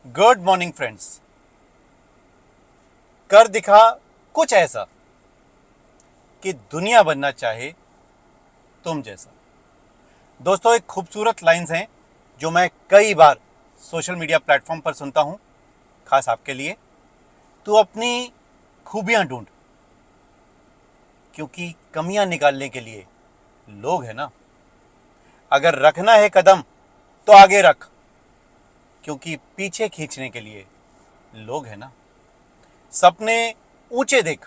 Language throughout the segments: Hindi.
Good morning friends. कर दिखा कुछ ऐसा कि दुनिया बनना चाहे तुम जैसा। दोस्तों, एक खूबसूरत लाइंस हैं जो मैं कई बार सोशल मीडिया प्लेटफॉर्म पर सुनता हूं, खास आपके लिए। तू अपनी खूबियां ढूंढ, क्योंकि कमियां निकालने के लिए लोग हैं ना। अगर रखना है कदम तो आगे रख, क्योंकि पीछे खींचने के लिए लोग हैं ना। सपने ऊंचे देख,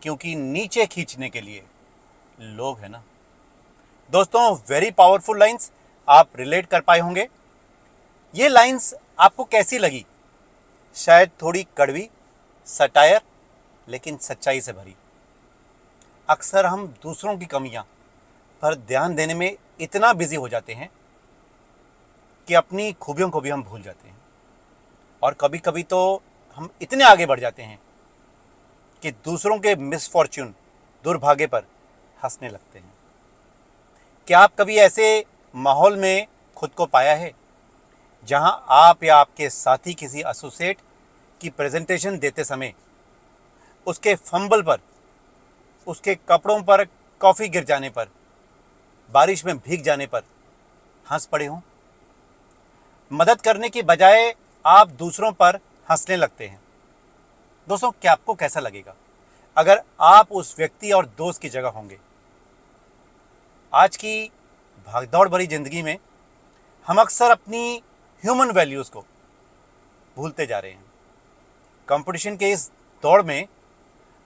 क्योंकि नीचे खींचने के लिए लोग हैं ना। दोस्तों, वेरी पावरफुल लाइंस, आप रिलेट कर पाए होंगे। ये लाइंस आपको कैसी लगी? शायद थोड़ी कड़वी, सटायर, लेकिन सच्चाई से भरी। अक्सर हम दूसरों की कमियां पर ध्यान देने में इतना बिजी हो जाते हैं कि अपनी खूबियों को भी हम भूल जाते हैं। और कभी कभी तो हम इतने आगे बढ़ जाते हैं कि दूसरों के मिसफॉर्च्यून, दुर्भाग्य पर हंसने लगते हैं। क्या आप कभी ऐसे माहौल में खुद को पाया है जहां आप या आपके साथी किसी एसोसिएट की प्रेजेंटेशन देते समय उसके फंबल पर, उसके कपड़ों पर कॉफी गिर जाने पर, बारिश में भीग जाने पर हंस पड़े हों? मदद करने की बजाय आप दूसरों पर हंसने लगते हैं। दोस्तों, क्या आपको कैसा लगेगा अगर आप उस व्यक्ति और दोस्त की जगह होंगे? आज की भागदौड़ भरी जिंदगी में हम अक्सर अपनी ह्यूमन वैल्यूज को भूलते जा रहे हैं। कंपटीशन के इस दौड़ में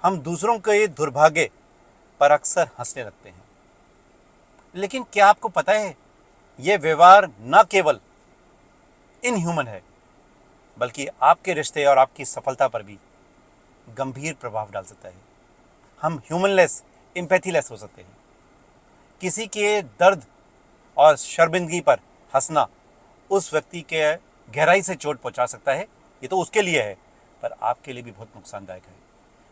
हम दूसरों के दुर्भाग्य पर अक्सर हंसने लगते हैं। लेकिन क्या आपको पता है, यह व्यवहार न केवल इनह्यूमन है, बल्कि आपके रिश्ते और आपकी सफलता पर भी गंभीर प्रभाव डाल सकता है। हम ह्यूमनलेस, एम्पैथीलेस हो सकते हैं। किसी के दर्द और शर्मिंदगी पर हंसना उस व्यक्ति के गहराई से चोट पहुंचा सकता है। ये तो उसके लिए है, पर आपके लिए भी बहुत नुकसानदायक है।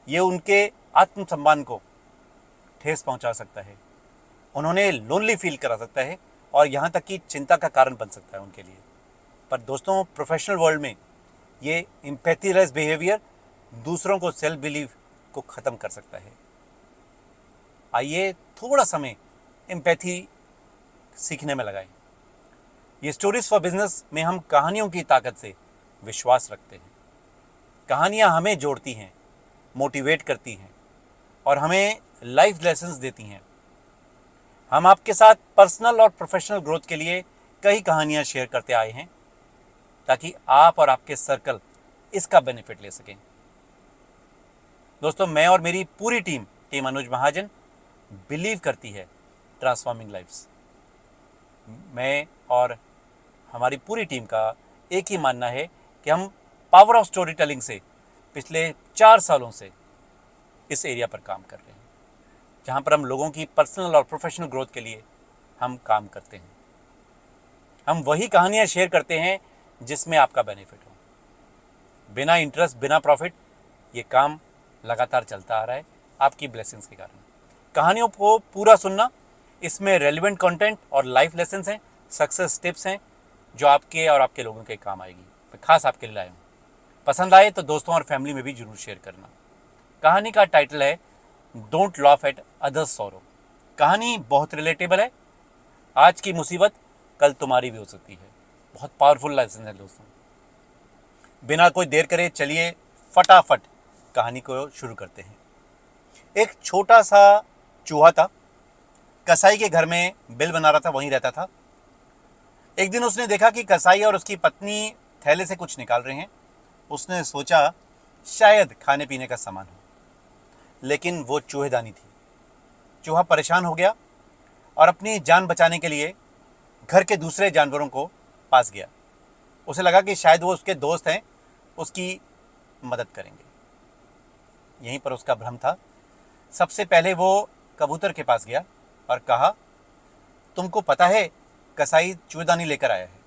ये उनके आत्मसम्मान को ठेस पहुंचा सकता है, उन्होंने लोनली फील करा सकता है, और यहाँ तक कि चिंता का कारण बन सकता है उनके लिए। पर दोस्तों, प्रोफेशनल वर्ल्ड में ये एम्पैथीलेस बिहेवियर दूसरों को सेल्फ बिलीव को ख़त्म कर सकता है। आइए थोड़ा समय एम्पैथी सीखने में लगाएं। ये स्टोरीज फॉर बिजनेस में हम कहानियों की ताकत से विश्वास रखते हैं। कहानियाँ हमें जोड़ती हैं, मोटिवेट करती हैं और हमें लाइफ लेसन्स देती हैं। हम आपके साथ पर्सनल और प्रोफेशनल ग्रोथ के लिए कई कहानियाँ शेयर करते आए हैं, ताकि आप और आपके सर्कल इसका बेनिफिट ले सकें। दोस्तों, मैं और मेरी पूरी टीम अनुज महाजन बिलीव करती है ट्रांसफॉर्मिंग लाइफ्स। मैं और हमारी पूरी टीम का एक ही मानना है कि हम पावर ऑफ स्टोरी टेलिंग से पिछले 4 सालों से इस एरिया पर काम कर रहे हैं, जहां पर हम लोगों की पर्सनल और प्रोफेशनल ग्रोथ के लिए हम काम करते हैं। हम वही कहानियां शेयर करते हैं जिसमें आपका बेनिफिट हो। बिना इंटरेस्ट, बिना प्रॉफिट ये काम लगातार चलता आ रहा है, आपकी ब्लेसिंग्स के कारण। कहानियों को पूरा सुनना, इसमें रेलिवेंट कंटेंट और लाइफ लेसन्स हैं, सक्सेस टिप्स हैं जो आपके और आपके लोगों के काम आएगी। मैं खास आपके लिए लाया हूँ। पसंद आए तो दोस्तों और फैमिली में भी जरूर शेयर करना। कहानी का टाइटल है don't loaf at others sorrow. कहानी बहुत रिलेटेबल है। आज की मुसीबत कल तुम्हारी भी हो सकती है। बहुत पावरफुल लेसन है दोस्तों। बिना कोई देर करे चलिए फटाफट कहानी को शुरू करते हैं। एक छोटा सा चूहा था, कसाई के घर में बिल बना रहा था, वहीं रहता था। एक दिन उसने देखा कि कसाई और उसकी पत्नी थैले से कुछ निकाल रहे हैं। उसने सोचा शायद खाने पीने का सामान हो, लेकिन वो चूहेदानी थी। चूहा परेशान हो गया और अपनी जान बचाने के लिए घर के दूसरे जानवरों को पास गया। उसे लगा कि शायद वो उसके दोस्त हैं, उसकी मदद करेंगे। यहीं पर उसका भ्रम था। सबसे पहले वो कबूतर के पास गया और कहा, तुमको पता है कसाई चूहेदानी लेकर आया है।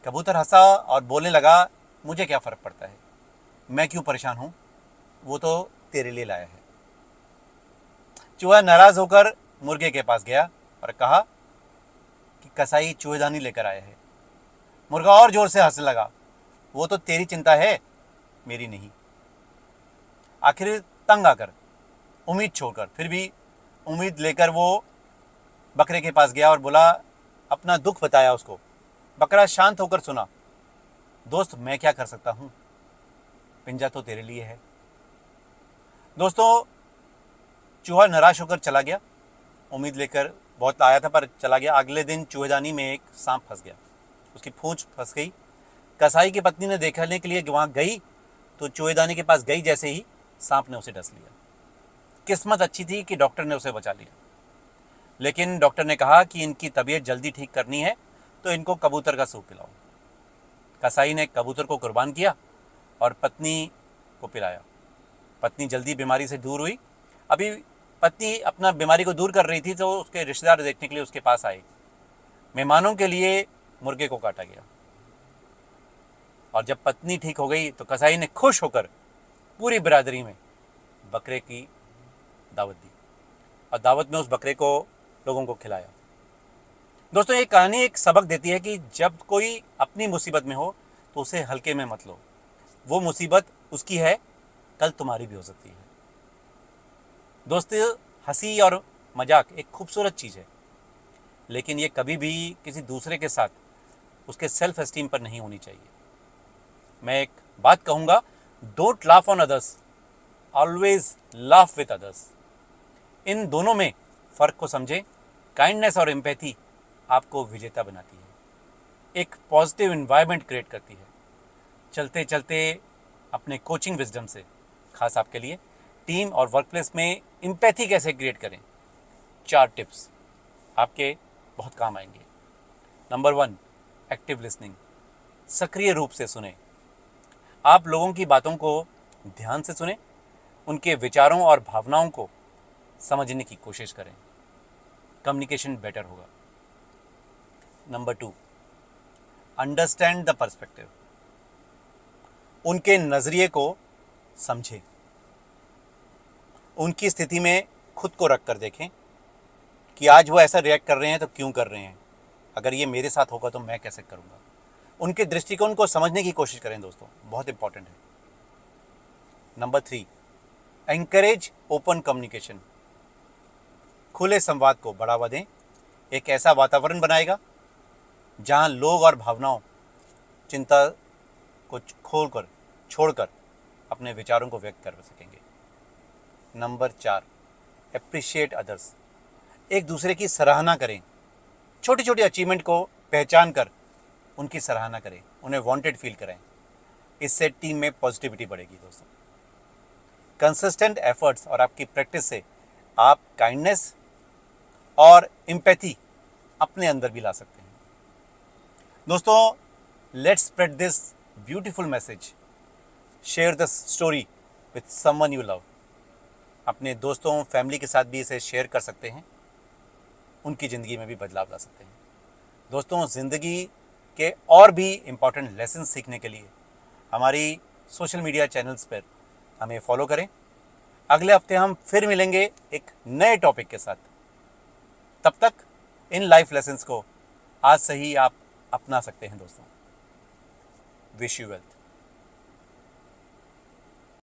कबूतर हंसा और बोलने लगा, मुझे क्या फ़र्क पड़ता है, मैं क्यों परेशान हूँ, वो तो तेरे लिए लाया है। चूहा नाराज होकर मुर्गे के पास गया और कहा कि कसाई चूहेदानी लेकर आया है, मुर्गा और जोर से हंसने लगा। वो तो तेरी चिंता है, मेरी नहीं। आखिर तंग आकर, उम्मीद छोड़कर, फिर भी उम्मीद लेकर वो बकरे के पास गया और बोला, अपना दुख बताया उसको। बकरा शांत होकर सुना। दोस्त, मैं क्या कर सकता हूं, पिंजा तो तेरे लिए है। दोस्तों, चूहा निराश होकर चला गया। उम्मीद लेकर बहुत आया था पर चला गया। अगले दिन चूहेदानी में एक सांप फंस गया, उसकी पूंछ फंस गई। कसाई की पत्नी ने देखने के लिए वहां गई तो चूहेदानी के पास गई, जैसे ही सांप ने उसे डस लिया। किस्मत अच्छी थी कि डॉक्टर ने उसे बचा लिया, लेकिन डॉक्टर ने कहा कि इनकी तबीयत जल्दी ठीक करनी है तो इनको कबूतर का सूप पिलाओ। कसाई ने कबूतर को कुर्बान किया और पत्नी को पिलाया। पत्नी जल्दी बीमारी से दूर हुई। अभी पत्नी अपना बीमारी को दूर कर रही थी तो उसके रिश्तेदार देखने के लिए उसके पास आए। मेहमानों के लिए मुर्गे को काटा गया और जब पत्नी ठीक हो गई तो कसाई ने खुश होकर पूरी बिरादरी में बकरे की दावत दी और दावत में उस बकरे को लोगों को खिलाया। दोस्तों, ये कहानी एक सबक देती है कि जब कोई अपनी मुसीबत में हो तो उसे हल्के में मत लो। वो मुसीबत उसकी है, कल तुम्हारी भी हो सकती है। दोस्तों, हंसी और मजाक एक खूबसूरत चीज़ है, लेकिन ये कभी भी किसी दूसरे के साथ उसके सेल्फ एस्टीम पर नहीं होनी चाहिए। मैं एक बात कहूँगा, don't laugh on others, always laugh with others. इन दोनों में फ़र्क को समझें। काइंडनेस और एम्पैथी आपको विजेता बनाती है, एक पॉजिटिव एनवायरनमेंट क्रिएट करती है। चलते चलते अपने कोचिंग विजडम से, खास आपके लिए, टीम और वर्कप्लेस में एम्पैथी कैसे क्रिएट करें, 4 टिप्स आपके बहुत काम आएंगे। Number 1, active listening. सक्रिय रूप से सुने। आप लोगों की बातों को ध्यान से सुने, उनके विचारों और भावनाओं को समझने की कोशिश करें। कम्युनिकेशन बेटर होगा। Number 2, understand the perspective. उनके नजरिए को समझें, उनकी स्थिति में खुद को रख कर देखें कि आज वो ऐसा रिएक्ट कर रहे हैं तो क्यों कर रहे हैं, अगर ये मेरे साथ होगा तो मैं कैसे करूंगा। उनके दृष्टिकोण को समझने की कोशिश करें दोस्तों, बहुत इंपॉर्टेंट है। Number 3, encourage open communication. खुले संवाद को बढ़ावा दें। एक ऐसा वातावरण बनाएगा जहां लोग और भावनाओं, चिंता को खोलकर छोड़कर अपने विचारों को व्यक्त कर सकेंगे। Number 4, appreciate others. एक दूसरे की सराहना करें। छोटी छोटी अचीवमेंट को पहचान कर उनकी सराहना करें, उन्हें वांटेड फील करें। इससे टीम में पॉजिटिविटी बढ़ेगी दोस्तों। कंसिस्टेंट एफर्ट्स और आपकी प्रैक्टिस से आप काइंडनेस और एम्पैथी अपने अंदर भी ला सकते हैं। दोस्तों, let's spread this beautiful message. Share the story with someone you love. अपने दोस्तों, फैमिली के साथ भी इसे शेयर कर सकते हैं, उनकी ज़िंदगी में भी बदलाव ला सकते हैं। दोस्तों, ज़िंदगी के और भी इम्पॉर्टेंट लेसन सीखने के लिए हमारी सोशल मीडिया चैनल्स पर हमें फॉलो करें। अगले हफ्ते हम फिर मिलेंगे एक नए टॉपिक के साथ। तब तक इन लाइफ लेसन्स को आज से ही आप अपना सकते हैं दोस्तों। Wish you wealth.